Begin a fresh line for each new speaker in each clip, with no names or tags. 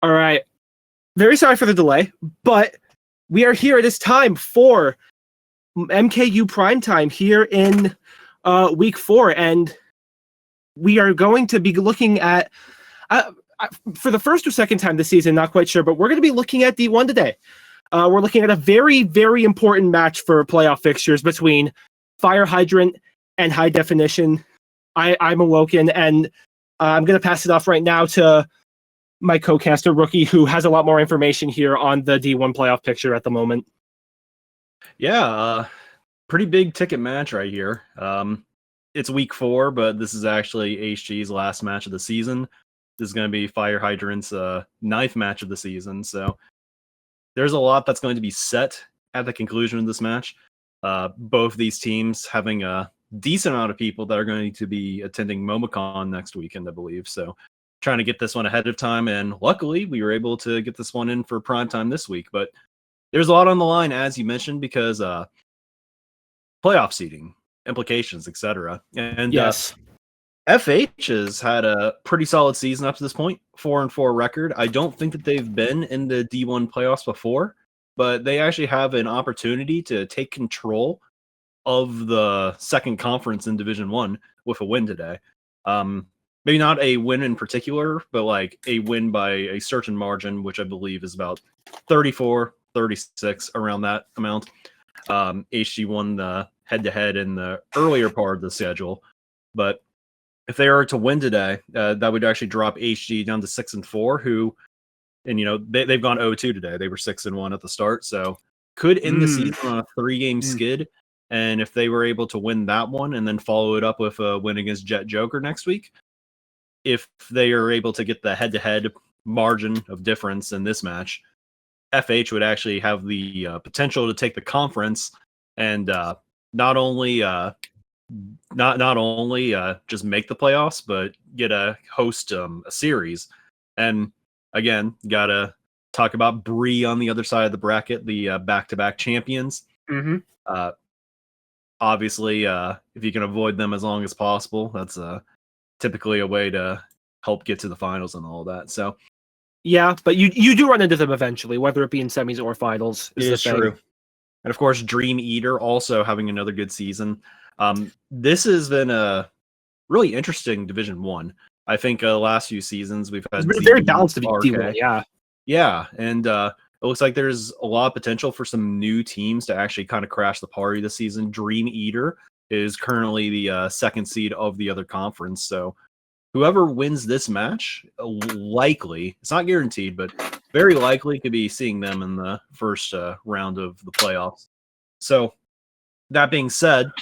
All right. Very sorry for the delay, but we are here. It is time for MKU Primetime here in week 4, and we are going to be looking at, for the first or second time this season, not quite sure, but we're going to be looking at D1 today. We're looking at a very, very important match for playoff fixtures between Fire Hydrant and High Definition. I'm Awoken, and I'm going to pass it off right now to my co-caster, Rookie, who has a lot more information here on the D1 playoff picture at the moment.
Yeah, pretty big ticket match right here. It's week 4, but this is actually HG's last match of the season. This is going to be Fire Hydrant's 9th match of the season, so there's a lot that's going to be set at the conclusion of this match. Both these teams having a decent amount of people that are going to be attending MomoCon next weekend, I believe. So trying to get this one ahead of time, and luckily we were able to get this one in for Primetime this week. But there's a lot on the line, as you mentioned, because playoff seeding, implications, etc. And
yes,
FH has had a pretty solid season up to this point, 4-4 record. I don't think that they've been in the D1 playoffs before, but they actually have an opportunity to take control of the second conference in Division 1 with a win today. Maybe not a win in particular, but like a win by a certain margin, which I believe is about 34, 36, around that amount. HG won the head-to-head in the earlier part of the schedule, but if they are to win today, that would actually drop HG down to 6-4, who, and you know, they've gone 0-2 today. They were 6-1 at the start, so could end the season on a 3-game skid. And if they were able to win that one and then follow it up with a win against Jet Joker next week, if they are able to get the head-to-head margin of difference in this match, FH would actually have the potential to take the conference and not only just make the playoffs, but get a host a series. And again, gotta talk about Bree on the other side of the bracket, the back-to-back champions. Obviously, if you can avoid them as long as possible, that's typically a way to help get to the finals and all that. So
yeah, but you do run into them eventually, whether it be in semis or finals.
It's true. And of course, Dream Eater also having another good season. This has been a really interesting Division 1. I think the last few seasons we've had
it's been very balanced to D1,
yeah, and it looks like there's a lot of potential for some new teams to actually kind of crash the party this season. Dream Eater is currently the second seed of the other conference, so whoever wins this match, likely, it's not guaranteed, but very likely could be seeing them in the first round of the playoffs. So that being said,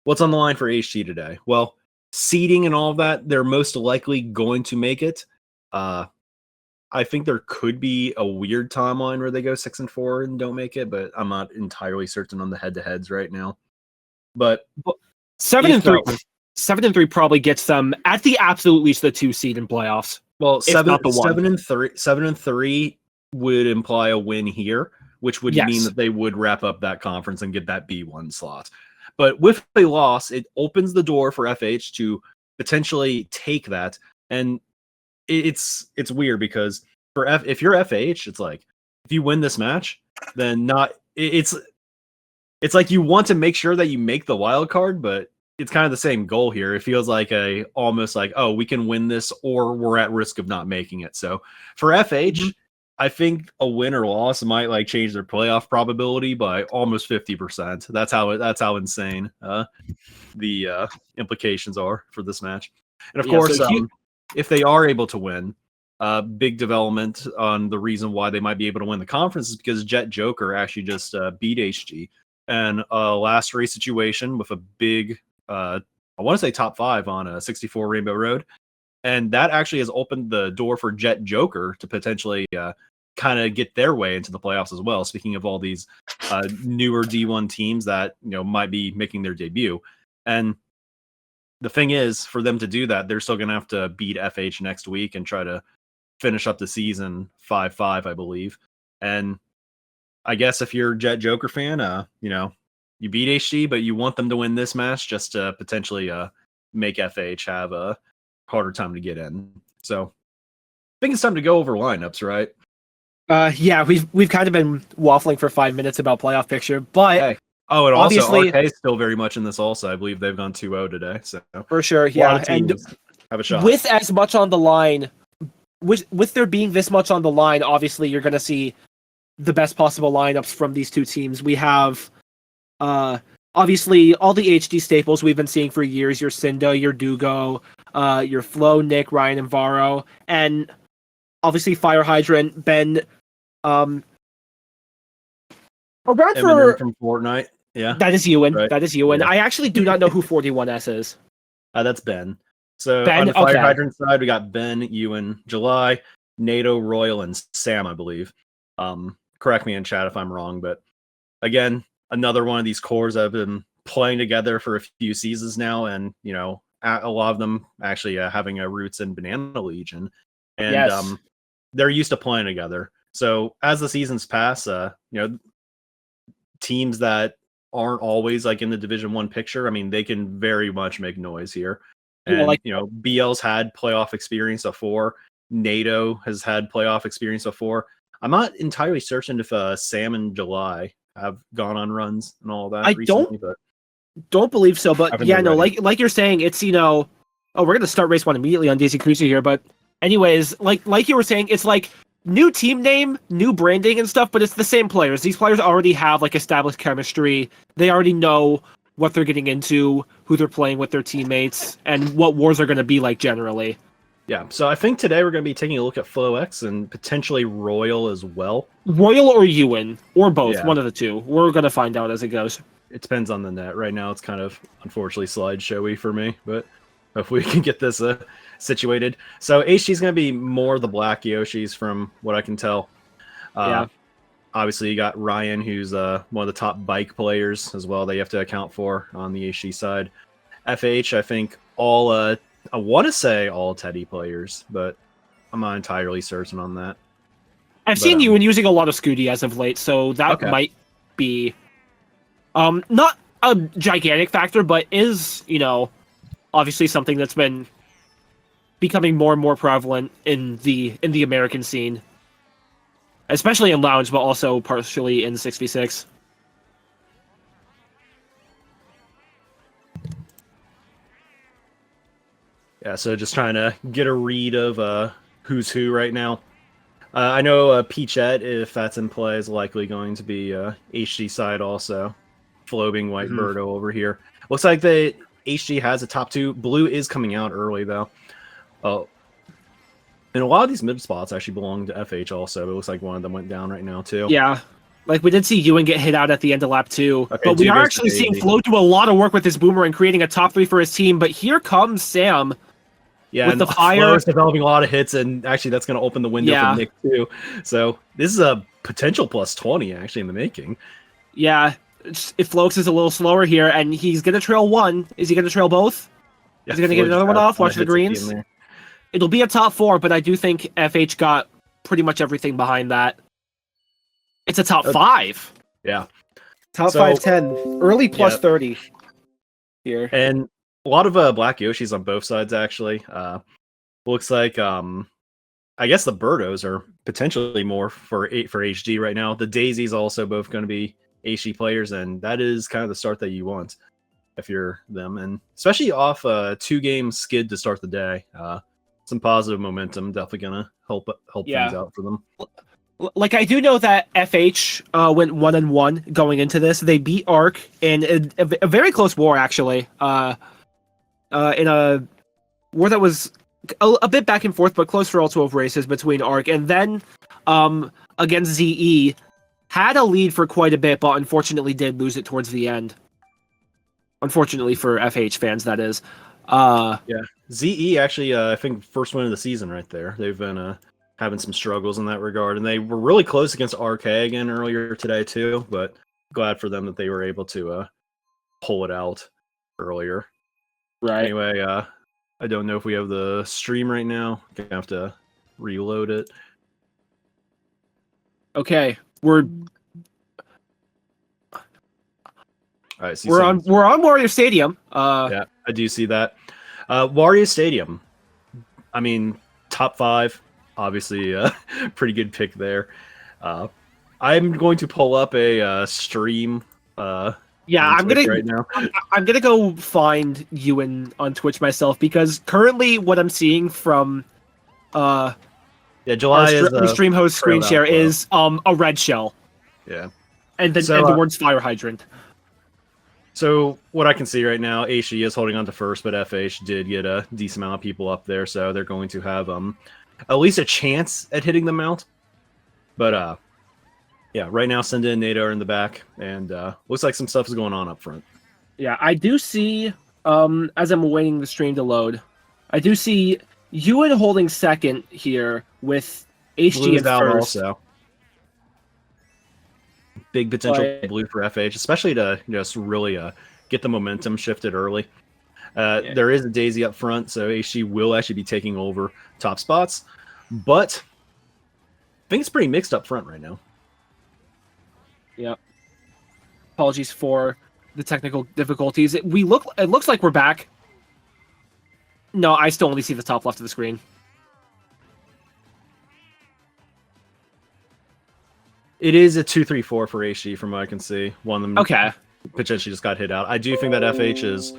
what's on the line for HG today? Well, seeding and all of that, they're most likely going to make it. I think there could be a weird timeline where they go 6-4 and don't make it, but I'm not entirely certain on the head-to-heads right now. But
7-3. 7-3 probably gets them at the absolute least the 2 seed in playoffs.
Well, 7-3 would imply a win here, which would mean that they would wrap up that conference and get that B1 slot. But with a loss, it opens the door for FH to potentially take that. And it's weird because if you're FH, it's like if you win this match, then it's like you want to make sure that you make the wild card, but it's kind of the same goal here. It feels like almost like, oh, we can win this or we're at risk of not making it. So for FH, I think a win or loss might like change their playoff probability by almost 50%. That's how insane the implications are for this match. And of course, if they are able to win, big development on the reason why they might be able to win the conference is because Jet Joker actually just beat HG and last race situation with a big, I want to say top 5 on a 64 Rainbow Road. And that actually has opened the door for Jet Joker to potentially kind of get their way into the playoffs as well. Speaking of all these newer D1 teams that might be making their debut. And the thing is, for them to do that, they're still going to have to beat FH next week and try to finish up the season 5-5, I believe. And I guess if you're a Jet Joker fan, you beat HG, but you want them to win this match just to potentially make FH have a harder time to get in. So think it's time to go over lineups, right?
Yeah, we've kind of been waffling for 5 minutes about playoff picture, but
Hey. Oh, and
obviously,
also RK is still very much in this also. I believe they've gone 2-0 today. So
for sure,
a lot
yeah.
of teams have a shot.
With as much on the line, with there being this much on the line, obviously you're going to see the best possible lineups from these two teams. We have obviously all the HD staples we've been seeing for years, your Cinda, your Dugo, your Flo, Nick, Ryan, and Varo, and obviously Fire Hydrant, Ben, around
Eminem from Fortnite. Yeah.
That is Ewan.
Right.
That is Ewan.
Yeah.
I actually do not know who 41S is.
That's Ben. So
Ben?
on the Fire
Okay.
Hydrant side, we got Ben, Ewan, July, NATO, Royal, and Sam, I believe. Correct me in chat if I'm wrong, but again, another one of these cores that have been playing together for a few seasons now, and you know, a lot of them actually having roots in Banana Legion, and
Yes.
they're used to playing together. So as the seasons pass, you know, teams that aren't always like in the Division 1 picture, I mean, they can very much make noise here. And
Yeah, like,
you know, BL's had playoff experience before. NATO has had playoff experience before. I'm not entirely certain if Sam and July have gone on runs and all that recently, but
don't believe so. But
haven't
yeah,
been
no,
ready.
like you're saying, it's, you know, oh, we're gonna start race one immediately on Daisy Cruiser here. But anyways, like you were saying, it's like new team name, new branding and stuff, but it's the same players. These players already have like established chemistry. They already know what they're getting into, who they're playing with their teammates, and what wars are going to be like generally.
Yeah, so I think today we're going to be taking a look at Flowx and potentially Royal as well.
Royal or Ewan, or both,
Yeah.
one of the two. We're going to find out as it goes.
It depends on the net. Right now it's kind of, unfortunately, slideshowy for me, but hopefully we can get this situated. So HG is going to be more the Black Yoshis from what I can tell.
Yeah.
Obviously, you got Ryan, who's one of the top bike players as well that you have to account for on the HG side. FH, I think all, I want to say all Teddy players, but I'm not entirely certain on that.
I've seen Ewan using a lot of Scooty as of late, so that might be not a gigantic factor, but is, you know, obviously something that's been becoming more and more prevalent in the American scene. Especially in Lounge, but also partially in 6v6.
Yeah, so just trying to get a read of who's who right now. I know Peachette, if that's in play, is likely going to be HG side also. Flobing White Birdo over here. Looks like the HG has a top two. Blue is coming out early, though. Oh. And a lot of these mid spots actually belong to FH also. It looks like one of them went down right now, too.
Yeah. Like, we did see Ewan get hit out at the end of lap 2.
Okay,
but we are actually seeing Flo do a lot of work with his boomer and creating a top 3 for his team. But here comes Sam.
Yeah,
with
and
the fire.
Flo is developing a lot of hits, and actually that's going to open the window for Nick, too. So this is a potential plus 20, actually, in the making.
Yeah. If Flowx is a little slower here, and he's going to trail one. Is he going to trail both?
Yeah,
is he going to get another one off? Watch the greens. It'll be a top 4, but I do think FH got pretty much everything behind that. It's a top 5.
Yeah.
Top 5-10. Early plus 30 here.
And a lot of Black Yoshis on both sides, actually. Looks like, I guess the Birdos are potentially more for HD right now. The Daisy's also both going to be HD players, and that is kind of the start that you want if you're them. And especially off a 2-game skid to start the day. Some positive momentum, definitely gonna help things out for them.
Like, I do know that FH went 1-1 going into this. They beat Arc in a very close war, actually. In a war that was a bit back and forth, but close for all 12 races between Arc. And then against ZE, had a lead for quite a bit, but unfortunately did lose it towards the end. Unfortunately for FH fans, that is.
Yeah, ZE actually, I think first win of the season right there. They've been having some struggles in that regard, and they were really close against RK again earlier today too. But glad for them that they were able to pull it out earlier.
Right.
Anyway, I don't know if we have the stream right now. Gonna have to reload it.
Okay, we're
on
Wario Stadium.
Yeah, I do see that. Wario Stadium. I mean, top 5. obviously a pretty good pick there. I'm going to pull up a stream.
Yeah,
on Twitch right now.
I'm gonna go find Ewan on Twitch myself because currently what I'm seeing from
July is
our stream host screen share is a red shell.
Yeah.
And the words fire hydrant.
So what I can see right now, HE is holding on to first, but FH did get a decent amount of people up there, so they're going to have at least a chance at hitting the mount. But yeah, right now Senda and NATO are in the back, and looks like some stuff is going on up front.
Yeah, I do see, as I'm waiting the stream to load, I do see Ewan holding second here with HG at first.
Also. Big potential blue for FH, especially to just really get the momentum shifted early. There is a Daisy up front, so HG will actually be taking over top spots, but I think it's pretty mixed up front right now.
Yeah. Apologies for the technical difficulties. It looks like we're back. No, I still only see the top left of the screen.
It is a 2-3-4 for HG from what I can see. One of them potentially just got hit out. I do think that FH is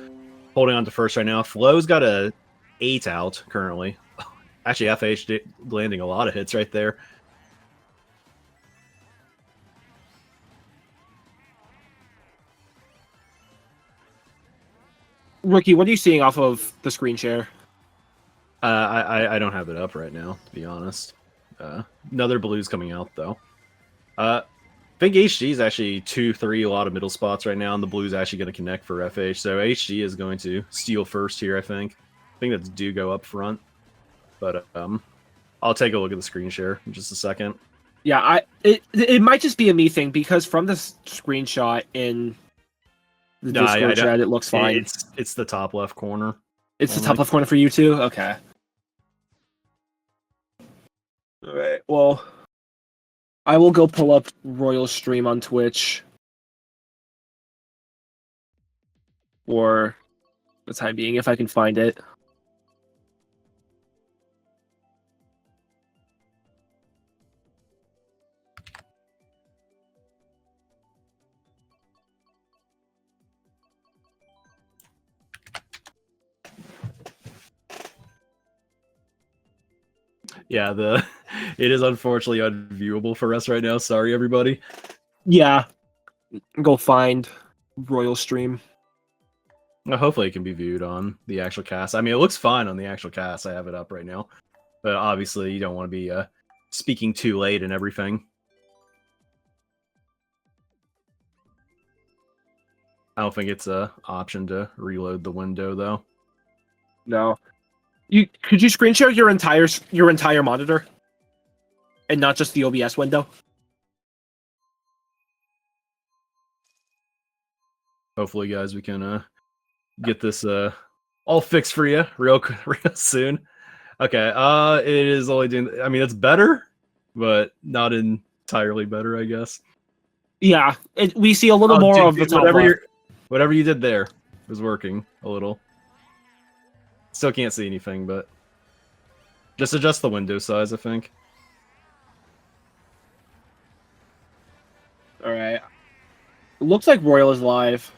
holding on to first right now. Flow's got a 8 out currently. Actually, FH landing a lot of hits right there.
Rookie, what are you seeing off of the screen share?
I don't have it up right now, to be honest. Another blue's coming out, though. I think HG is actually 2-3 a lot of middle spots right now, and the blue's actually going to connect for FH. So HG is going to steal first here, I think. I think that's do go up front. But I'll take a look at the screen share in just a second.
Yeah, it might just be a me thing, because from the screenshot in the Discord chat, it looks fine.
It's the top left corner.
It's the top left corner for you too? Okay. All right, well, I will go pull up Royal's stream on Twitch for the time being, if I can find it.
Yeah, it is unfortunately unviewable for us right now. Sorry, everybody.
Yeah, go find Royal stream.
Well, hopefully it can be viewed on the actual cast. I mean, it looks fine on the actual cast. I have it up right now. But obviously, you don't want to be speaking too late and everything. I don't think it's an option to reload the window, though.
No. Could you screen share your entire monitor, and not just the OBS window?
Hopefully, guys, we can get this all fixed for you real soon. Okay, it is only doing. I mean, it's better, but not entirely better, I guess.
Yeah, we see a little more of the top left.
Whatever you did there was working a little. Still can't see anything, but just adjust the window size, I think.
All right. Looks like Royal is live.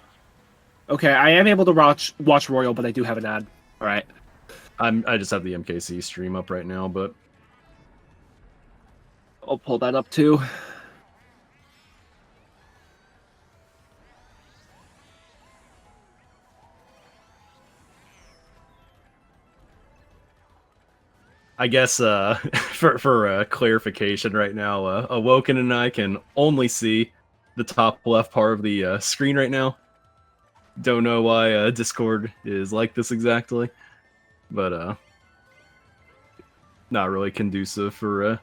Okay, I am able to watch Royal, but I do have an ad. All right.
I just have the MKC stream up right now, but
I'll pull that up too.
I guess for clarification right now, Awoken and I can only see the top left part of the screen right now. Don't know why Discord is like this exactly, but not really conducive for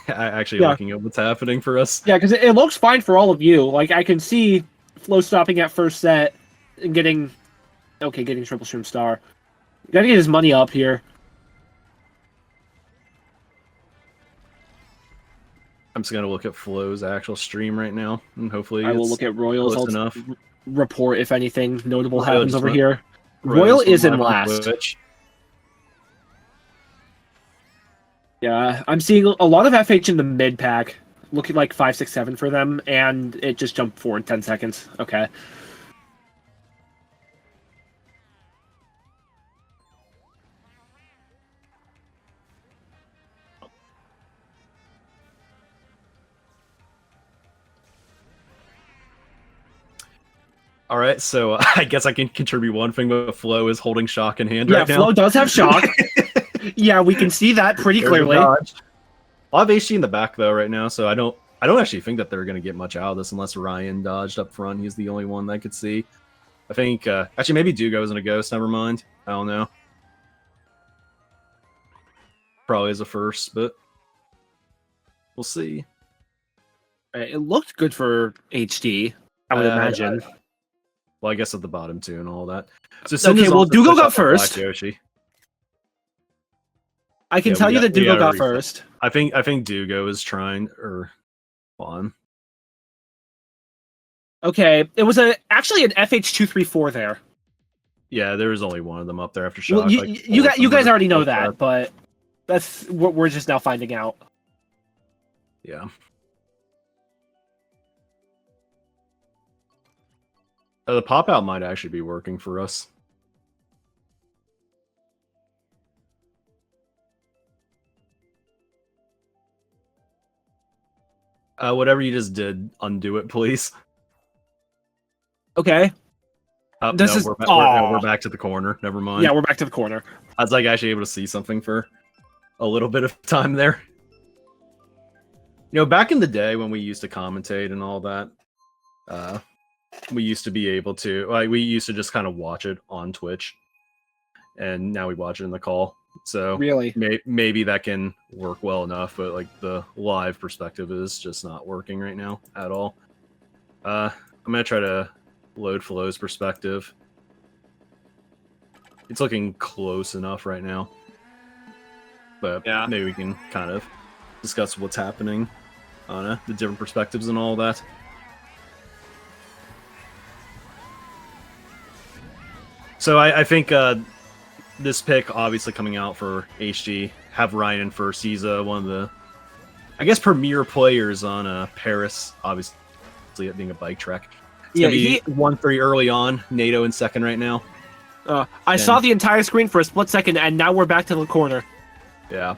actually looking at what's happening for us.
Yeah, because it looks fine for all of you. Like, I can see Flo stopping at first set and getting triple stream star. Gotta get his money up here.
I'm just gonna look at Flo's actual stream right now, and hopefully
I will look at Royal's
enough.
Report if anything notable happens over here. Royal is in last. Yeah, I'm seeing a lot of FH in the mid pack, looking like 5, 6, 7 for them, and it just jumped forward 10 seconds. Okay.
All right, so I guess I can contribute one thing, but Flo is holding shock in hand
Yeah,
right now.
Flo does have shock. Yeah, we can see that pretty clearly.
I have HG in the back though right now, so I don't actually think that they're going to get much out of this unless Ryan dodged up front. He's the only one that I could see. I think actually maybe Dugo isn't a ghost. Never mind. I don't know. Probably is a first, but we'll see.
It looked good for HD, I would imagine.
Well, I guess at the bottom too and all that. So
okay, well, Dugo got first.
Yoshi.
I can tell you that Dugo got first.
I think Dugo is trying or on.
Okay, it was actually an FH234 there.
Yeah, there was only one of them up there after shock.
Well, you guys already know that, but that's what we're just now finding out.
Yeah. The pop out might actually be working for us. Whatever you just did, undo it, please.
Okay.
We're back to the corner. Never mind.
Yeah, we're back to the corner.
I was like actually able to see something for a little bit of time there. You know, back in the day when we used to commentate and all that, we used to be able to, we used to just kind of watch it on Twitch, and now we watch it in the call. So
really,
maybe that can work well enough, but like the live perspective is just not working right now at all. I'm gonna try to load Flow's perspective. It's looking close enough right now, but yeah, maybe we can kind of discuss what's happening on the different perspectives and all that. So I think this pick, obviously coming out for HG, have Ryan in first. He's one of the, I guess, premier players on Paris, obviously it being a bike track. It's gonna be 1-3 early on. NATO in second right now.
I saw the entire screen for a split second, and now we're back to the corner.
Yeah.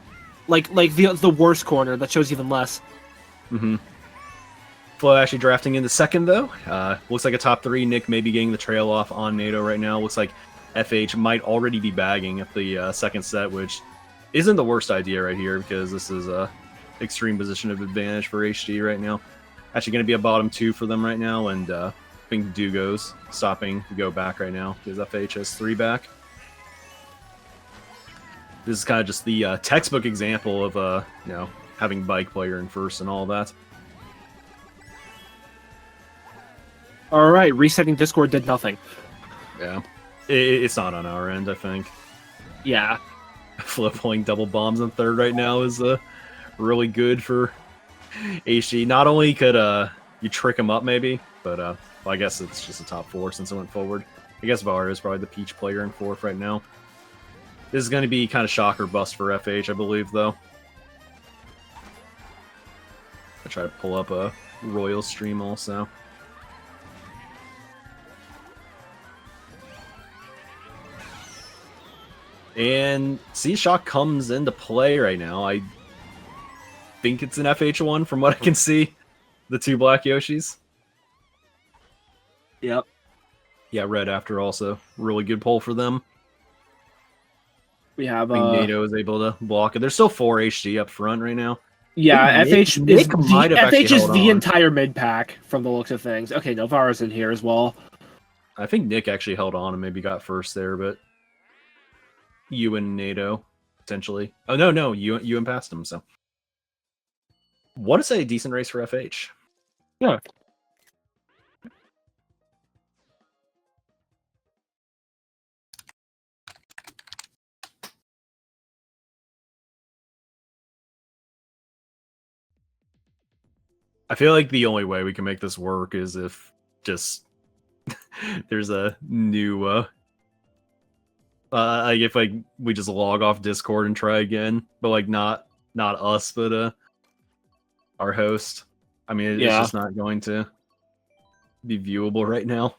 Like the worst corner that shows even less.
Mm-hmm. Flo actually drafting into second, though. Looks like a top 3. Nick may be getting the trail off on NATO right now. Looks like FH might already be bagging at the second set, which isn't the worst idea right here because this is a extreme position of advantage for HD right now. Actually going to be a bottom 2 for them right now, and I think Dugo's stopping to go back right now because FH has 3 back. This is kind of just the textbook example of having bike player in first and all that.
All right, resetting Discord did nothing.
Yeah, it's not on our end, I think.
Yeah.
Flo pulling double bombs in third right now is really good for HD. Not only could you trick him up maybe, but well, I guess it's just a top 4 since it went forward. I guess Var is probably the peach player in fourth right now. This is going to be kind of shock or bust for FH, I believe, though. I try to pull up a Royal stream also. And C-Shock comes into play right now. I think it's an FH1 from what I can see. The 2 black Yoshis.
Yep.
Yeah, red after also. Really good pull for them.
We have
NATO is able to block it. There's still 4 HD up front right now.
Yeah, FH is the
on.
entire mid pack from the looks of things. Okay, Novara's in here as well.
I think Nick actually held on and maybe got first there, but you and NATO potentially. Oh no, you and passed him. So, what is a decent race for FH?
Yeah.
I feel like the only way we can make this work is if just there's a new if like we just log off Discord and try again, but like not not us, but our host. I mean, it's just not going to be viewable right now.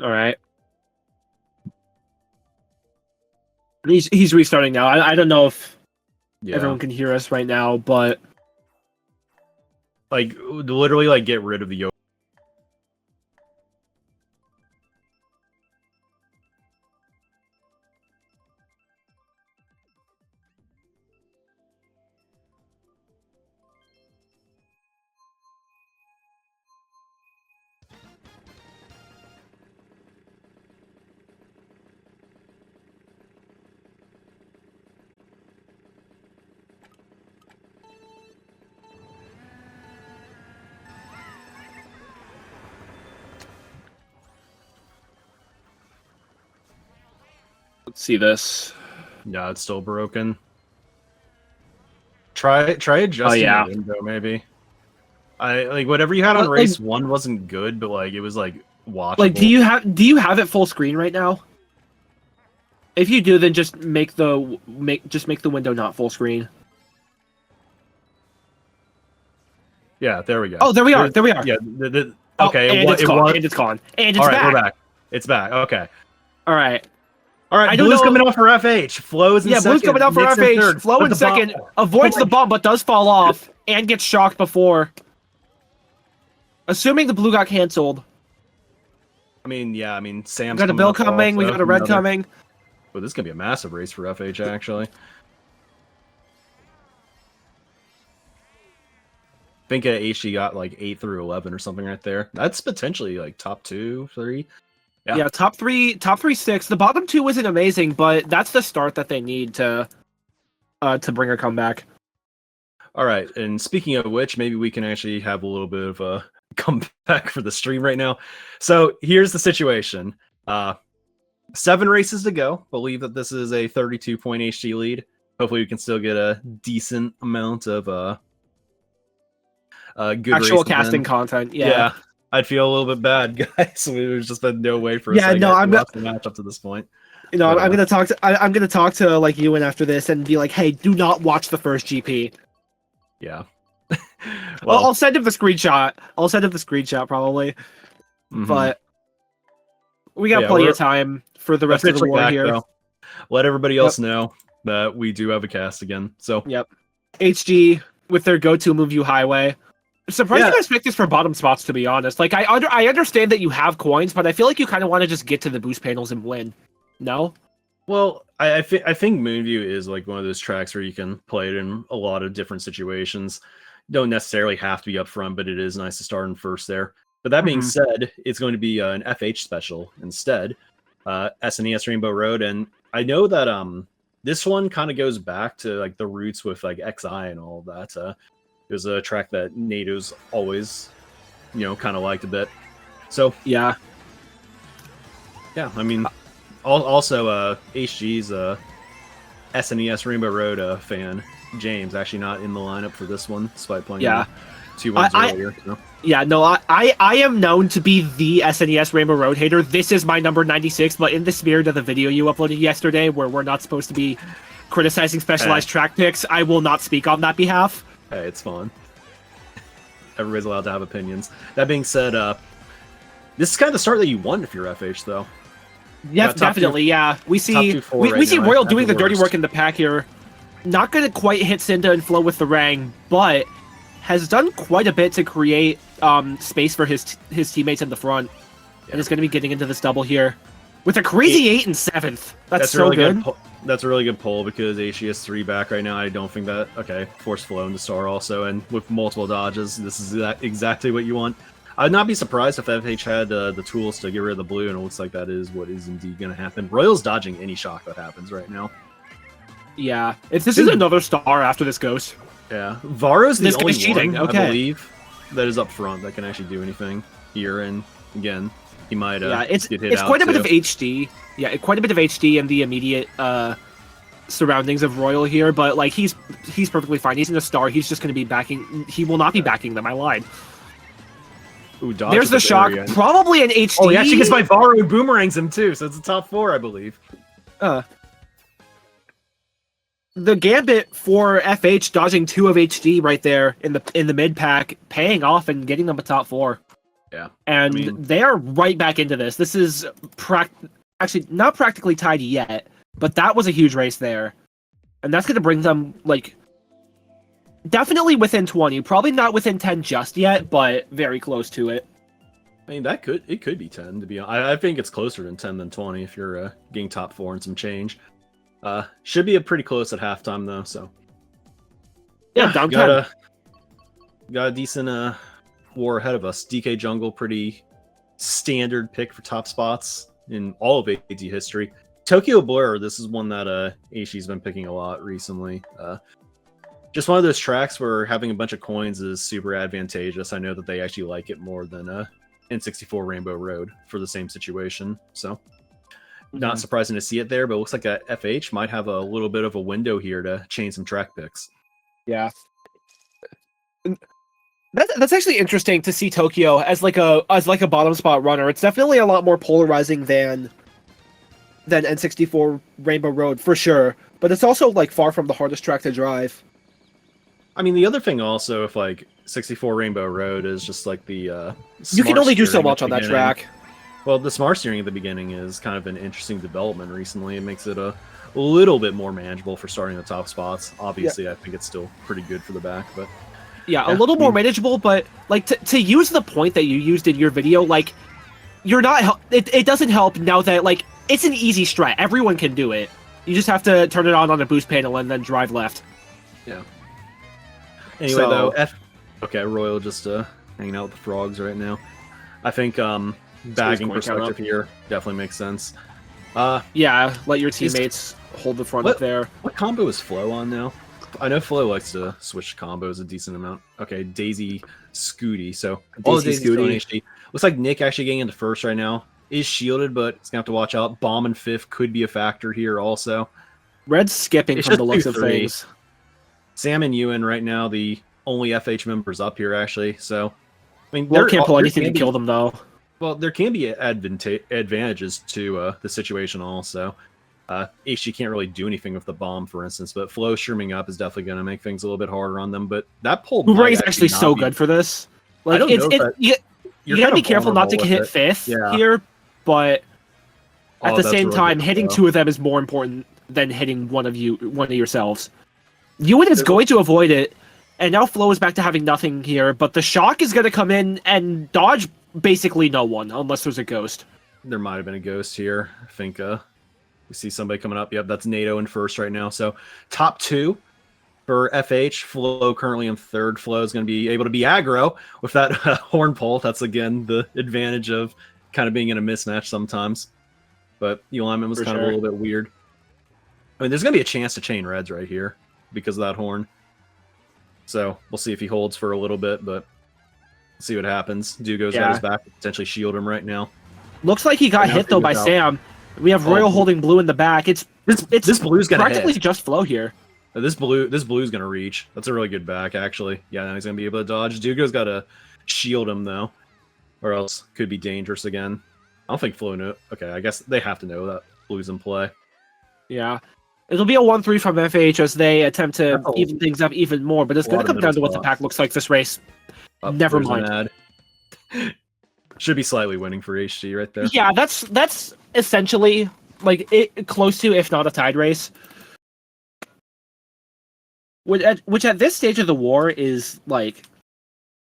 All right. He's restarting now. I don't know if everyone can hear us right now, but
like literally like get rid of the
let's see this.
Yeah, it's still broken. Try adjusting the window, maybe. I like whatever you had on race 1 wasn't good, but like it was like watchable.
Like, do you have it full screen right now? If you do, then just make the window not full screen.
Yeah, there we go.
Oh, there we are. There we are.
Yeah. Okay.
And it's gone. And it's gone. And it's back.
We're back. It's back. Okay.
All right.
Blue's coming off for FH. Flo's in second.
Blue's coming off for FH. Flo in second. Avoids the bump, but does fall off and gets shocked before. Assuming the blue got canceled.
I mean, Sam's
we got a Bill coming. We got a red coming.
Well, this is gonna be a massive race for FH, actually. I think HG got like 8 through 11 or something right there. That's potentially like top 2, 3.
Yeah, top three, 6. The bottom 2 isn't amazing, but that's the start that they need to bring a comeback.
All right, and speaking of which, maybe we can actually have a little bit of a comeback for the stream right now. So here's the situation. 7 races to go. Believe that this is a 32-point HG lead. Hopefully we can still get a decent amount of good
actual casting content. Yeah.
I'd feel a little bit bad, guys. There's just been no way for us
to
watch the match up to this point.
You know, I'm gonna talk to like Ewan after this and be like, hey, do not watch the first GP.
Yeah.
Well, I'll send him the screenshot. Probably. Mm-hmm. But we got plenty of time for the rest of the war here.
Though. Let everybody else know that we do have a cast again. So
HG with their go-to move you highway. Surprised you guys picked this for bottom spots, to be honest. Like, I understand that you have coins, but I feel like you kind of want to just get to the boost panels and win. No?
Well, I think Moonview is like one of those tracks where you can play it in a lot of different situations. Don't necessarily have to be up front, but it is nice to start in first there. But that being said, it's going to be an FH special instead, SNES Rainbow Road, and I know that this one kind of goes back to like the roots with like XI and all of that. It was a track that NATO's always, kind of liked a bit. So yeah. I mean, also HG's SNES Rainbow Road fan James actually not in the lineup for this one, despite playing 2 ones earlier. So.
Yeah, no, I am known to be the SNES Rainbow Road hater. This is my number 96, but in the spirit of the video you uploaded yesterday, where we're not supposed to be criticizing specialized track picks, I will not speak on that behalf.
Hey, it's fun. Everybody's allowed to have opinions. That being said, this is kind of the start that you want if you're FH, though.
Yeah, definitely. Yeah, we see Royal doing the dirty work in the pack here. Not going to quite hit Cinda and Flo with the Rang, but has done quite a bit to create space for his teammates in the front, and is going to be getting into this double here with a crazy 8 and 7th. That's so
really
good.
That's a really good pull because HG has 3 back right now. I don't think that force Flo into star also, and with multiple dodges, this is exactly what you want. I'd not be surprised if FH had the tools to get rid of the blue, and it looks like that is what is indeed going to happen. Royal's dodging any shock that happens right now.
Yeah, if this is another star after this goes.
Yeah, Varo's the only
cheating.
one, I believe, that is up front that can actually do anything here, and again, he might
it's
get hit out
quite a bit
too.
of HD. Yeah, quite a bit of HD in the immediate surroundings of Royal here, but like he's perfectly fine. He's in a star. He's just going to be backing. He will not be backing them. I lied.
Ooh,
there's the shock. Probably an HD.
Oh, he actually gets by Varo, who boomerangs him too, so it's a top 4, I believe.
the gambit for FH dodging 2 of HD right there in the mid pack, paying off and getting them a top 4.
Yeah,
and they are right back into this. This is actually not practically tied yet, but that was a huge race there, and that's going to bring them like definitely within 20. Probably not within 10 just yet, but very close to it.
I mean, it could be 10 to be honest. I think it's closer than 10 than 20 if you're getting top 4 and some change. Should be a pretty close at halftime though. So
yeah,
got a decent war ahead of us. DK Jungle, pretty standard pick for top spots in all of AD history. Tokyo Blur, this is one that Aishi's been picking a lot recently. Just one of those tracks where having a bunch of coins is super advantageous. I know that they actually like it more than N24 Rainbow Road for the same situation. So not surprising to see it there, but it looks like a FH might have a little bit of a window here to change some track picks.
Yeah. That's actually interesting to see Tokyo as like a bottom spot runner. It's definitely a lot more polarizing than N64 Rainbow Road for sure, but it's also like far from the hardest track to drive.
I mean, the other thing also, if like 64 Rainbow Road is just like the
you can only do so much on that track.
Well, the smart steering at the beginning is kind of an interesting development recently. It makes it a little bit more manageable for starting the top spots. Obviously, yeah. I think it's still pretty good for the back, but
yeah, a little more manageable. But like to use the point that you used in your video, like you're not. It doesn't help now that like it's an easy strat. Everyone can do it. You just have to turn it on a boost panel and then drive left.
Yeah. Anyway, though, okay, Royal just hanging out with the frogs right now. I think bagging perspective here definitely makes sense.
Yeah, let your teammates hold the front up there.
What combo is Flo on now? I know Flo likes to switch combos a decent amount. Okay, Daisy Scooty. So all the Daisy Scooty. Looks like Nick actually getting into first right now. Is shielded, but it's gonna have to watch out. Bomb and fifth could be a factor here also.
Red's skipping from the looks of things.
Sam and Ewan right now, the only FH members up here actually. So I mean,
Well, can't pull anything to kill them though.
Well, there can be advantages to the situation also. HG can't really do anything with the bomb, for instance, but Flo shrooming up is definitely going to make things a little bit harder on them. But that pull
Boomerang is actually so good for this. Like, you got to be careful not to hit fifth here, but at the same time, hitting 2 of them is more important than hitting one of yourselves. Ewan is going to avoid it, and now Flo is back to having nothing here, but the shock is going to come in and dodge basically no one, unless there's a ghost.
There might have been a ghost here. I think we see somebody coming up. Yep, that's NATO in first right now. So top 2 for FH. Flo currently in third. Flo is going to be able to be aggro with that horn pull. That's, again, the advantage of kind of being in a mismatch sometimes. But Eliman was kind of a little bit weird. I mean, there's going to be a chance to chain reds right here because of that horn. So we'll see if he holds for a little bit, but see what happens. Dugo's got his back, potentially shield him right now.
Looks like he got hit though by Sam. We have Royal holding blue in the back. It's
this blue's gonna
practically
hit.
just Flo here.
This blue's gonna reach. That's a really good back actually. Yeah, now he's gonna be able to dodge. Dugo's got to shield him though, or else could be dangerous again. I don't think Flo knew. Okay, I guess they have to know that blue's in play.
Yeah. It'll be a 1-3 from FH as they attempt to even things up even more, but it's going to come down to what the pack looks like this race. Never mind.
Should be slightly winning for HG right there.
Yeah, that's essentially like close to, if not a tied race. Which at this stage of the war is like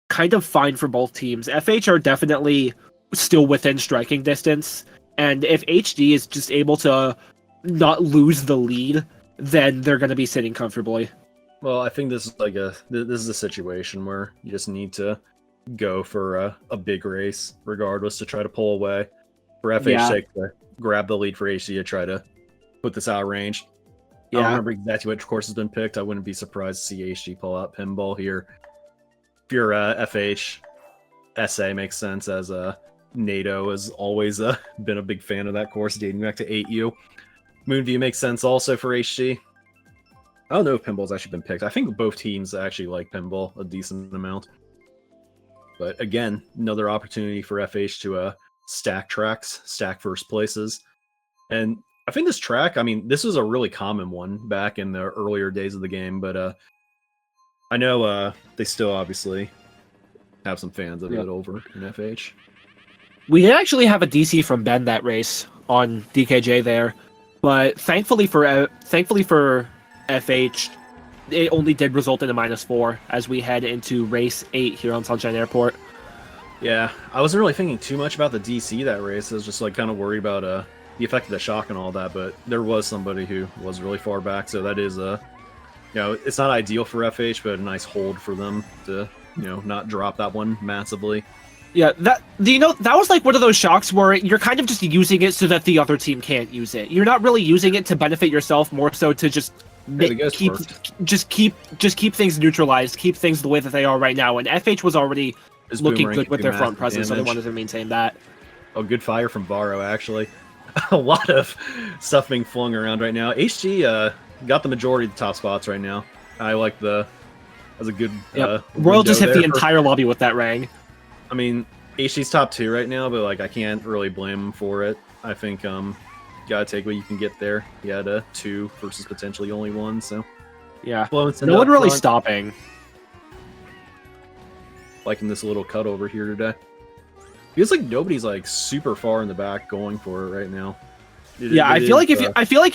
kind of fine for both teams. FH are definitely still within striking distance, and if HD is just able to not lose the lead, then they're going to be sitting comfortably.
Well, I think this is a situation where you just need to go for a big race, regardless, to try to pull away. For FH's sake, to grab the lead for HD to try to put this out of range. I don't remember exactly which course has been picked. I wouldn't be surprised to see HD pull out Pinball here. If you're FH, SA makes sense, as NATO has always been a big fan of that course, dating back to 8U. Moonview makes sense also for HD. I don't know if Pinball's actually been picked. I think both teams actually like Pinball a decent amount. But again, another opportunity for FH to stack tracks, stack first places. And I think this track, I mean, this was a really common one back in the earlier days of the game, but I know they still obviously have some fans of it over in FH.
We did actually have a DC from Ben that race on DKJ there, but thankfully for FH, it only did result in a -4 as we head into race 8 here on Sunshine Airport.
Yeah, I wasn't really thinking too much about the DC that race. I was just like kind of worried about the effect of the shock and all that, but there was somebody who was really far back, so that is it's not ideal for FH, but a nice hold for them to not drop that one massively.
Yeah, that was like one of those shocks where you're kind of just using it so that the other team can't use it. You're not really using it to benefit yourself, more so to just keep things neutralized, keep things the way that they are right now. And FH was already looking good with their front presence, so they wanted to maintain that.
Oh, good fire from Varro, actually. A lot of stuff being flung around right now. HG got the majority of the top spots right now. I like that's a good.
Royal just hit the entire lobby with that rang.
I mean, HG's top 2 right now, but like I can't really blame him for it. I think gotta take what you can get there. He had a 2 versus potentially only 1, so
yeah, no one really
front.
stopping.
Liking this little cut over here today. Feels like nobody's like super far in the back going for it right now.
I feel like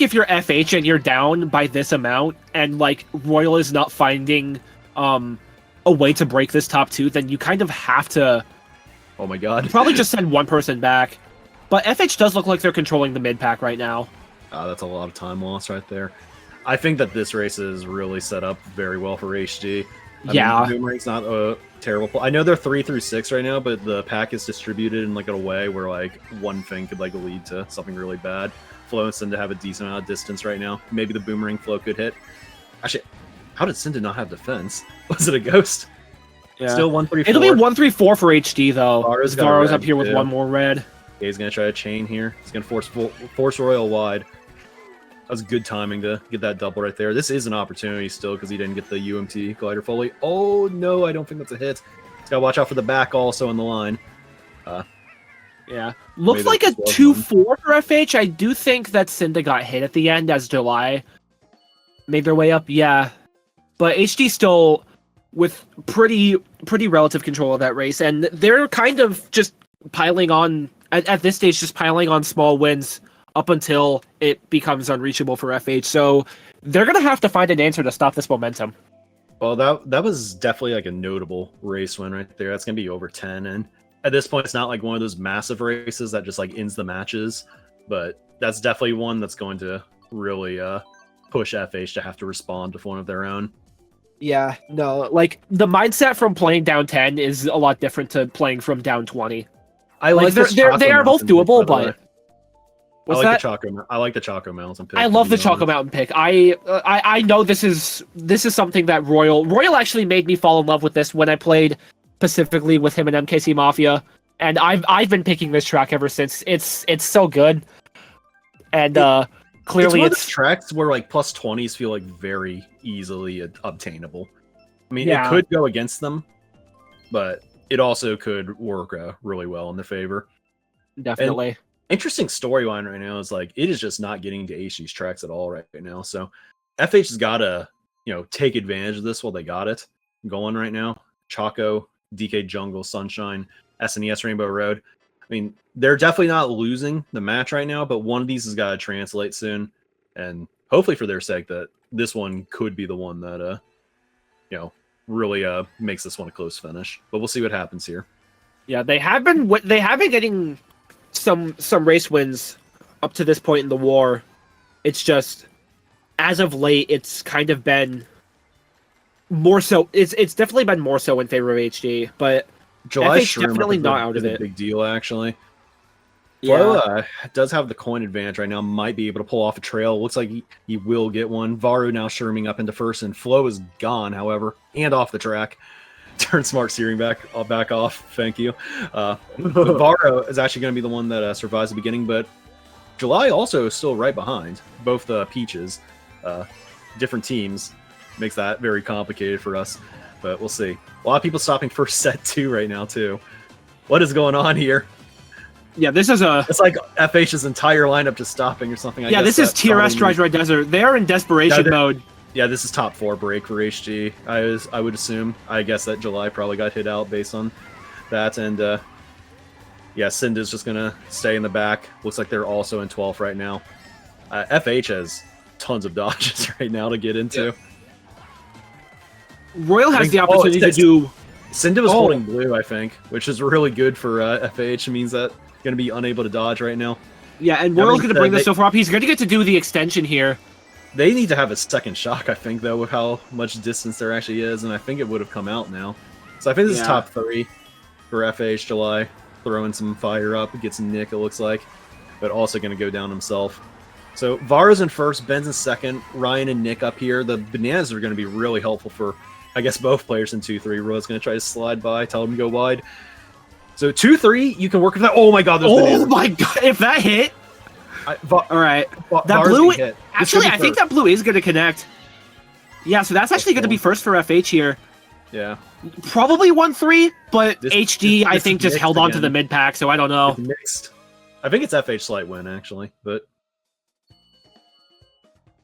if you're FH and you're down by this amount, and like Royal is not finding a way to break this top 2, then you kind of have to.
Oh my god!
Probably just send one person back. But FH does look like they're controlling the mid pack right now.
That's a lot of time loss right there. I think that this race is really set up very well for HG. I mean, Boomerang's not a terrible. I know they're 3 through 6 right now, but the pack is distributed in like a way where like one thing could like lead to something really bad. Flow and Cinda have a decent amount of distance right now. Maybe the Boomerang Flow could hit. Actually, how did Cinda not have defense? Was it a ghost?
Yeah.
Still 134.
It'll be 134 for HD though. Varro's up here with one more red.
Yeah, he's gonna try to chain here. He's gonna force Royal wide. That was good timing to get that double right there. This is an opportunity still because he didn't get the UMT glider fully. Oh no, I don't think that's a hit. He's gotta watch out for the back also on the line.
Yeah, looks like a 2-4 for FH. I do think that Cinda got hit at the end as July made their way up. Yeah, but HD still with pretty relative control of that race, and they're kind of just piling on at this stage, just piling on small wins up until it becomes unreachable for FH. So they're gonna have to find an answer to stop this momentum.
Well, that was definitely like a notable race win right there. That's gonna be over 10, and at this point, it's not like one of those massive races that just like ends the matches, but that's definitely one that's going to really push FH to have to respond with one of their own.
Yeah, no, like the mindset from playing down 10 is a lot different to playing from down 20.
I like
they are both doable, but
I like the Choco Mountain pick.
I love the Choco Mountain pick. I know this is something that Royal actually made me fall in love with this when I played specifically with him in MKC Mafia, and I've been picking this track ever since. It's so good, and clearly
it's tracks where like plus 20s feel like very easily obtainable. I mean, it could go against them, but it also could work really well in their favor.
Definitely.
And interesting storyline right now is like it is just not getting to HG's tracks at all right now. So FH has got to take advantage of this while they got it going right now. Choco, DK Jungle, Sunshine, SNES Rainbow Road. I mean, they're definitely not losing the match right now, but one of these has got to translate soon, and hopefully for their sake that this one could be the one that really makes this one a close finish. But we'll see what happens here.
Yeah, they have been getting some race wins up to this point in the war. It's just as of late, it's kind of been more so. It's definitely been more so in favor of HD, but
July
FH definitely not out of it.
A big deal, actually.
Yeah.
Flow does have the coin advantage right now. Might be able to pull off a trail. Looks like he will get one. Varu now shirming up into first, and Flow is gone, however, and off the track. Turn smart steering back off. Thank you. Varu is actually going to be the one that survives the beginning, but July also is still right behind. Both the Peaches, different teams, makes that very complicated for us. But we'll see. A lot of people stopping first set 2 right now, too. What is going on here?
Yeah, this is a...
It's like FH's entire lineup just stopping or something.
Yeah, this is Tier S Dry Desert. They're in desperation mode.
Yeah, this is top 4 break for HG. I would assume. I guess that July probably got hit out based on that. And yeah, Cinda's just going to stay in the back. Looks like they're also in 12th right now. FH has tons of dodges right now to get into.
Yeah. Royal has the opportunity to do...
Cinda was holding blue, I think, which is really good for FH. It means that going to be unable to dodge right now.
Yeah, and Royal's going to bring this so far up. He's going to get to do the extension here.
They need to have a second shock, I think, though, with how much distance there actually is, and I think it would have come out now. So I think this is top 3 for FH July. Throwing some fire up, gets Nick, it looks like, but also going to go down himself. So Vara's in first, Ben's in second, Ryan and Nick up here. The bananas are going to be really helpful for, I guess, both players in 2-3. Roy's going to try to slide by, tell him to go wide. So 2-3, you can work with that. Oh my god,
oh my god, if that hit... all right, that blue. Actually, I think that blue is going to connect. Yeah, so that's actually going to be first for FH here.
Yeah,
probably 1-3, but HD I think just held on to the mid pack, so I don't know.
It's mixed. I think it's FH slight win actually, but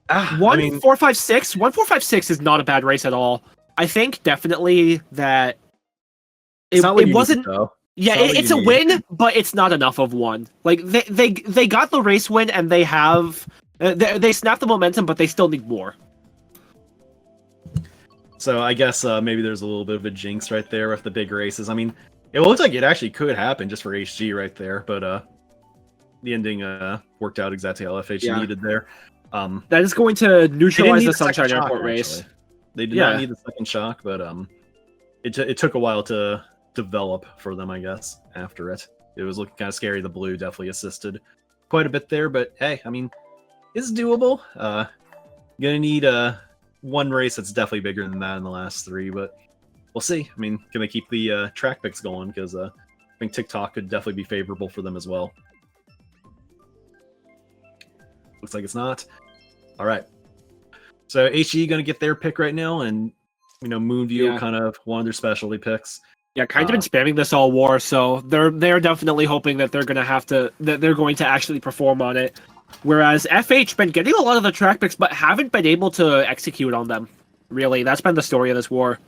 1-4-5-6. 1-4-5-6 is not a bad race at all. I think definitely that it wasn't. Yeah, it's a win, but it's not enough of one. Like they got the race win, and they have they snapped the momentum, but they still need more.
So I guess maybe there's a little bit of a jinx right there with the big races. I mean, it looks like it actually could happen just for HG right there, but the ending worked out exactly how FH needed there.
That is going to neutralize the Sunshine Airport race.
They did not need the second shock, but it took a while to develop for them, I guess, after it. It was looking kind of scary. The blue definitely assisted quite a bit there, but hey, I mean, it's doable. Gonna need one race that's definitely bigger than that in the last 3, but we'll see. I mean, can they keep the track picks going? Because I think TikTok could definitely be favorable for them as well. Looks like it's not. All right. So HE going to get their pick right now, and Moonview kind of one of their specialty picks.
Yeah, kind of been spamming this all war, so they're definitely hoping that they're going to actually perform on it. Whereas FH been getting a lot of the track picks, but haven't been able to execute on them. Really, that's been the story of this war.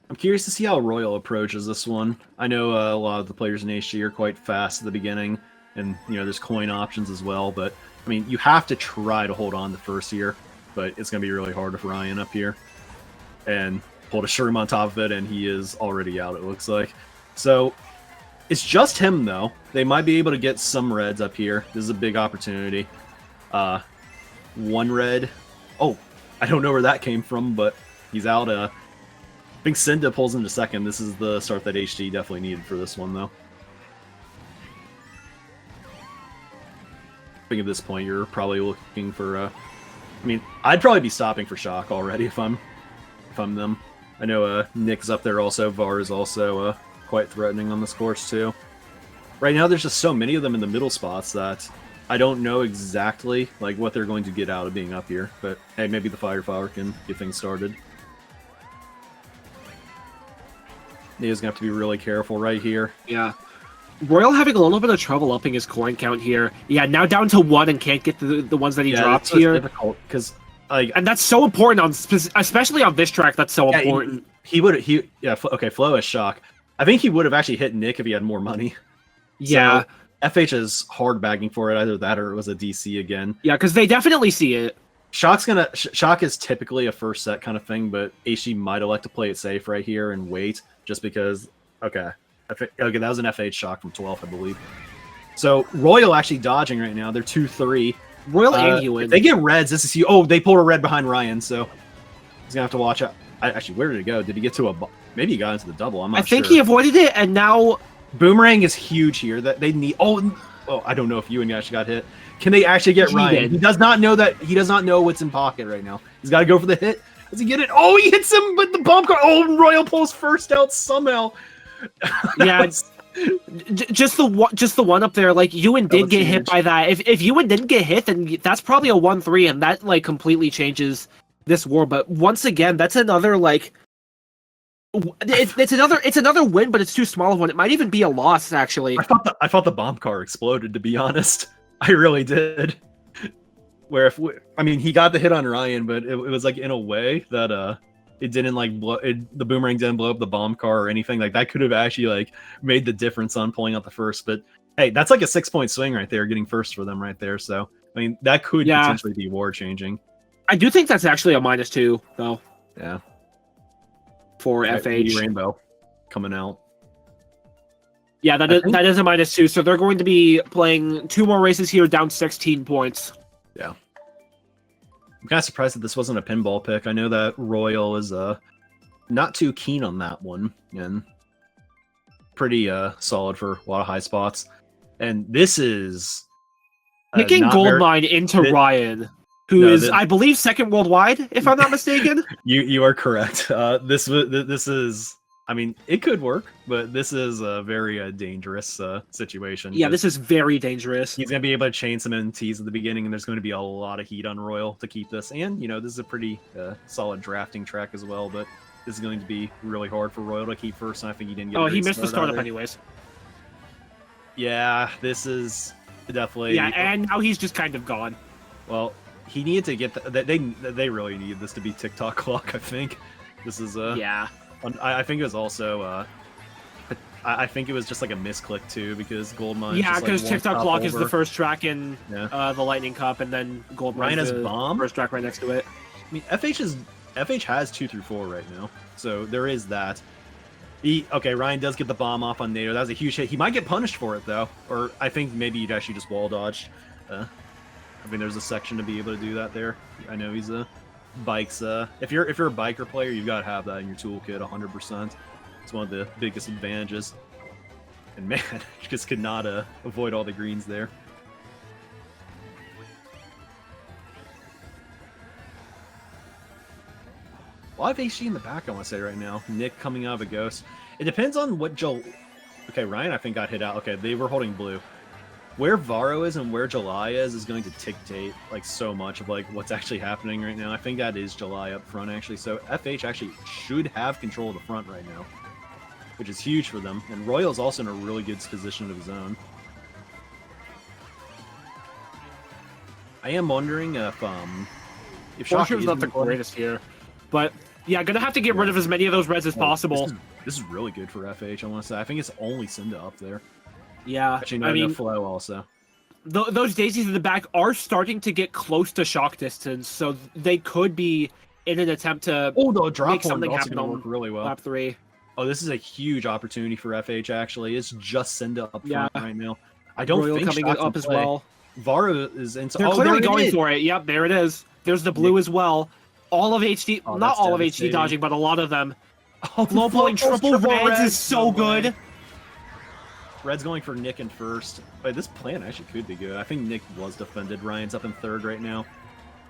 I'm curious to see how Royal approaches this one. I know a lot of the players in HG are quite fast at the beginning, and there's coin options as well. But I mean, you have to try to hold on the first year, but it's going to be really hard if Ryan up here and pulled a shroom on top of it, and he is already out, it looks like. So it's just him, though. They might be able to get some reds up here. This is a big opportunity. One red. Oh, I don't know where that came from, but he's out. I think Cinda pulls into second. This is the start that HD definitely needed for this one, though. I think at this point, you're probably looking for... I mean, I'd probably be stopping for shock already if I'm them. I know Nick's up there also. Var is also quite threatening on this course too. Right now, there's just so many of them in the middle spots that I don't know exactly what they're going to get out of being up here. But hey, maybe the Firepower can get things started. He's gonna have to be really careful right here.
Yeah. Royal having a little bit of trouble upping his coin count here. Yeah, now down to 1 and can't get the ones that he dropped here.
Difficult because
and that's so important especially on this track. That's so important.
Flowx shock. I think he would have actually hit Nick if he had more money.
Yeah.
So, FH is hard bagging for it. Either that or it was a DC again.
Yeah, because they definitely see it.
Shock is typically a first set kind of thing, but HG might elect to play it safe right here and wait just because. Okay, that was an FH shock from 12th, I believe. So Royal actually dodging right now. They're 2-3.
Royal and you win.
They get reds. This is you. Oh, they pulled a red behind Ryan, so he's gonna have to watch out. Actually, where did it go? Did he get to a? Maybe he got into the double. I'm not sure.
I think he avoided it, and now
Boomerang is huge here. That they need. Oh, I don't know if you and actually got hit. Can they actually get Ryan? He does not know that. He does not know what's in pocket right now. He's got to go for the hit. Does he get it? Oh, he hits him, but the bump car. Oh, Royal pulls first out somehow.
Yeah. Just the one up there, Ewan did get hit by that. If Ewan didn't get hit, then that's probably a 1-3, and that completely changes this war. But once again, that's another It's another win, but it's too small of one. It might even be a loss, actually.
I thought the bomb car exploded, to be honest. I really did. Where I mean, he got the hit on Ryan, but it was like in a way that it didn't like the boomerang didn't blow up the bomb car or anything. Like that could have actually like made the difference on pulling out the first. But hey, that's like a 6-point swing right there, getting first for them right there. So I mean, that could potentially be war changing.
I do think that's actually a -2 though.
Yeah.
For FH
Rainbow coming out.
Yeah, that is a -2. So they're going to be playing 2 more races here, down 16 points.
Yeah. I'm kind of surprised that this wasn't a pinball pick. I know that Royal is not too keen on that one, and pretty solid for a lot of high spots. And this is
picking Goldmine into Ryan, who is, I believe, second worldwide, if I'm not mistaken.
You are correct. This is. I mean, it could work, but this is a very dangerous situation.
Yeah, this is very dangerous.
He's going to be able to chain some NTs at the beginning, and there's going to be a lot of heat on Royal to keep this. And, you know, this is a pretty solid drafting track as well, but this is going to be really hard for Royal to keep first, and I think he didn't get
he missed the startup anyways.
Yeah, this is definitely...
Yeah, and now he's just kind of gone.
Well, he needed to get... They really need this to be TikTok clock, I think. This is...
Yeah.
I think it was also, I think it was just like a misclick too, because Goldmine.
Yeah, because like TikTok Clock is the first track in the Lightning Cup, and then Goldmine is the first track right next to it.
I mean, FH has 2 through 4 right now, so there is that. Ryan does get the bomb off on NATO. That was a huge hit. He might get punished for it though, or I think maybe you'd actually just wall dodge. I mean, there's a section to be able to do that there. I know he's bikes. If you're a biker player, you've got to have that in your toolkit 100%. It's one of the biggest advantages. And man, just could not avoid all the greens there. A lot of HG in the back, I want to say right now. Nick coming out of a ghost. It depends on what Okay, Ryan I think got hit out. Okay, they were holding blue. Where Varo is and where July is going to dictate like so much of like what's actually happening right now. I think that is July up front actually. So FH actually should have control of the front right now, which is huge for them. And Royal's also in a really good position of his own. I am wondering if
Shock's not the greatest here, but yeah, gonna have to get rid of as many of those reds as possible.
This is really good for FH. I want to say I think it's only Cinda up there.
Yeah,
actually, no, I mean, Flow also.
Those daisies in the back are starting to get close to shock distance, so they could be in an attempt to
make
something happen on
really well.
lap 3.
Oh, this is a huge opportunity for FH. Actually, it's just Cinda up front right now. I don't think
coming up as well.
Varo is into.
They're clearly going for it. Yep, there it is. There's the blue as well. All of HD, not all of HD dodging, but a lot of them. Low pulling triple reds is so good.
Red's going for Nick in first. Wait, this plan actually could be good. I think Nick was defended. Ryan's up in third right now.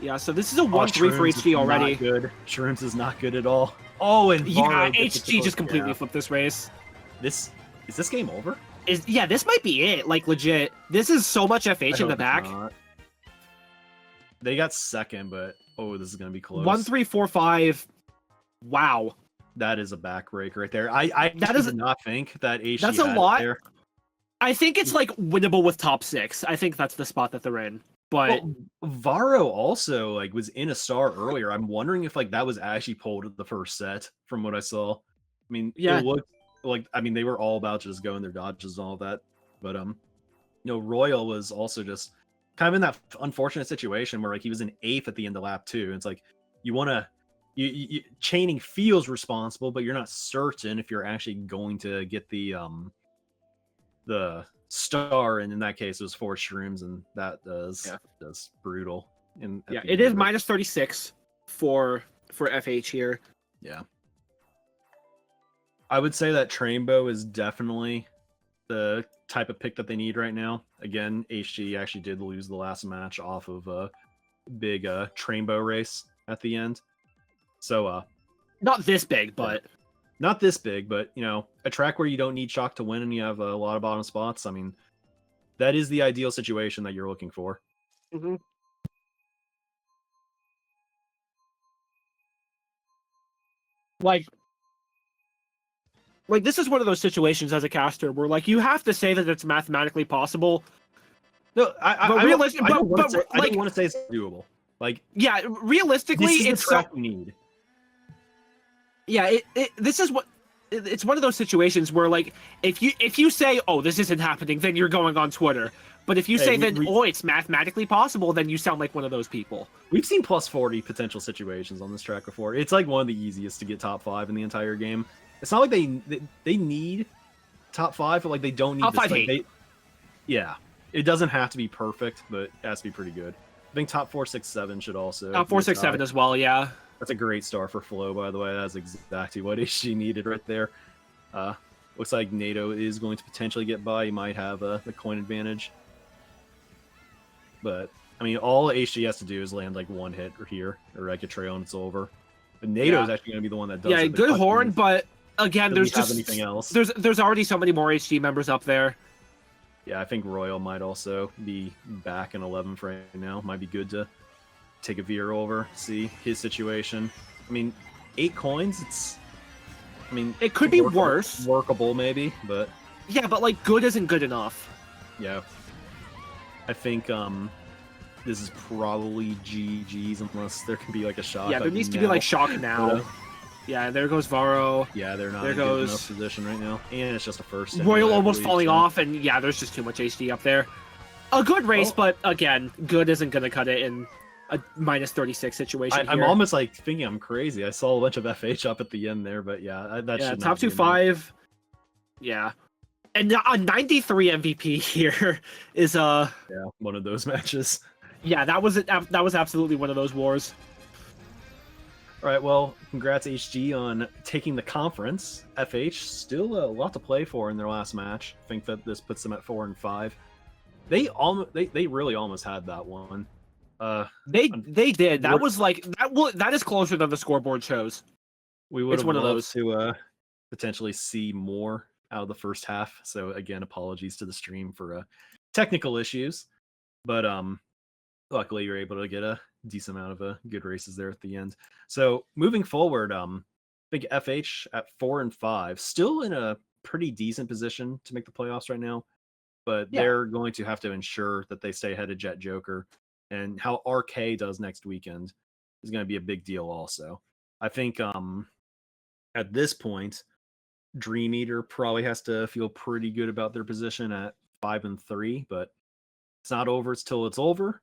Yeah, so this is a 1-3 for HD already.
Not good. Shrooms is not good at all. Oh, and
yeah, HG just completely flipped this race.
Is this game over?
Yeah, this might be it. Like legit, this is so much FH in the back.
Not. They got second, but this is gonna be close.
1-3-4-5. Wow,
that is a backbreaker right there. I did not think that HG.
That's a lot. I think it's like winnable with top 6. I think that's the spot that they're in. But
Varo also like was in a star earlier. I'm wondering if like that was actually pulled at the first set from what I saw. I mean, it looked like they were all about to just go in their dodges and all that. But Royal was also just kind of in that unfortunate situation where like he was in 8th at the end of lap 2. It's like you want to chaining feels responsible, but you're not certain if you're actually going to get the star, and in that case it was 4 shrooms, and that does brutal.
It is -36 for FH here.
Yeah, I would say that Trainbow is definitely the type of pick that they need right now. Again, HG actually did lose the last match off of a big Trainbow race at the end, so
not this big, but
not this big, but a track where you don't need shock to win and you have a lot of bottom spots. I mean, that is the ideal situation that you're looking for.
Mm-hmm. Like, like this is one of those situations as a caster where like you have to say that it's mathematically possible.
No, I don't want to say it's doable. Like,
yeah, realistically,
it's the track you need.
Yeah, it's one of those situations where like if you say, oh, this isn't happening, then you're going on Twitter. But if you say it's mathematically possible, then you sound like one of those people.
We've seen plus 40 potential situations on this track before. It's like one of the easiest to get top 5 in the entire game. It's not like they need top 5, but like they don't need
top 5.
Like, yeah, it doesn't have to be perfect, but it has to be pretty good. I think top 4, 6, 7 should also.
Top 4, 6, 7 as well. Yeah.
That's a great star for Flow, by the way. That's exactly what HG needed right there. Looks like NATO is going to potentially get by. He might have the coin advantage. But, I mean, all HG has to do is land like one hit or here, or like a trail and it's over. But NATO is actually going to be the one that does it.
Yeah, good horn, but again, there's just
anything else.
There's already so many more HG members up there.
Yeah, I think Royal might also be back in 11th right now. Might be good to take a veer over, see his situation. I mean, 8 coins,
it could be worse.
Workable maybe, but
yeah, but like good isn't good enough.
Yeah. I think this is probably GG's unless there can be like a shock.
Yeah, there needs to be like shock now. Yeah, there goes Varro.
Yeah, they're not in good enough position right now. And it's just a first.
Royal almost falling off, and yeah, there's just too much HD up there. A good race, but again, good isn't going to cut it in a minus 36 situation.
I'm almost like thinking I'm crazy. I saw a bunch of FH up at the end there, but yeah, that should
top 2-5. Yeah. And a 93 MVP here is
one of those matches.
Yeah, that was absolutely one of those wars.
All right, well, congrats HG on taking the conference. FH still a lot to play for in their last match. I think that this puts them at 4-5. They really almost had that one.
They did. That was like that is closer than the scoreboard shows.
We would have loved to potentially see more out of the first half. So again, apologies to the stream for technical issues, but luckily you're able to get a decent amount of good races there at the end. So moving forward, I think FH at 4-5, still in a pretty decent position to make the playoffs right now, but they're going to have to ensure that they stay ahead of Jet Joker. And how RK does next weekend is going to be a big deal also. I think at this point, Dream Eater probably has to feel pretty good about their position at 5-3, but it's not over till it's over.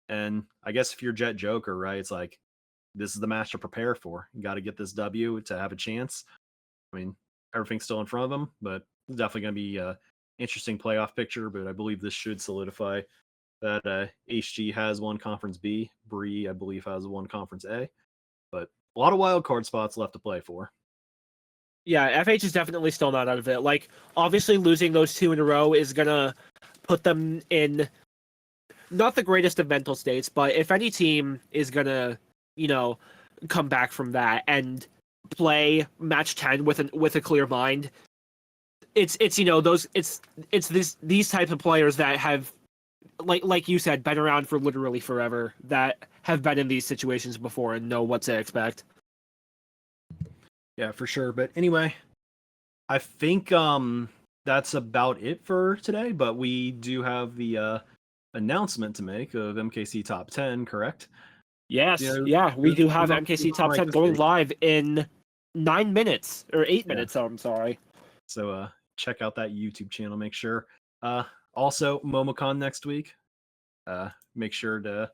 And I guess if you're Jet Joker, right, it's like, this is the match to prepare for. You got to get this W to have a chance. I mean, everything's still in front of them, but it's definitely going to be an interesting playoff picture, but I believe this should solidify that HG has won Conference B. Bree, I believe, has won Conference A. But a lot of wild card spots left to play for.
Yeah, FH is definitely still not out of it. Like, obviously losing those 2 in a row is going to put them in not the greatest of mental states, but if any team is going to, come back from that and play match 10 with a clear mind, it's these types of players that have, like you said, been around for literally forever, that have been in these situations before and know what to expect.
Yeah, for sure. But anyway, I think that's about it for today, but we do have the announcement to make of MKC Top 10, correct?
Yes, we do have MKC Top 10 going live in 9 minutes, or 8 minutes, I'm sorry.
So check out that YouTube channel, make sure. Also, MomoCon next week. Make sure to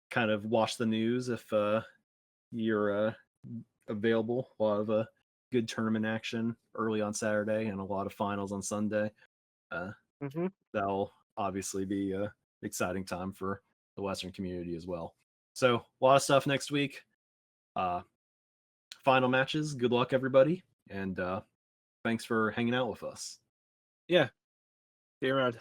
kind of watch the news if you're available. A lot of good tournament action early on Saturday and a lot of finals on Sunday. That'll obviously be an exciting time for the Western community as well. So a lot of stuff next week. Final matches. Good luck, everybody. And thanks for hanging out with us.
Yeah. See you around.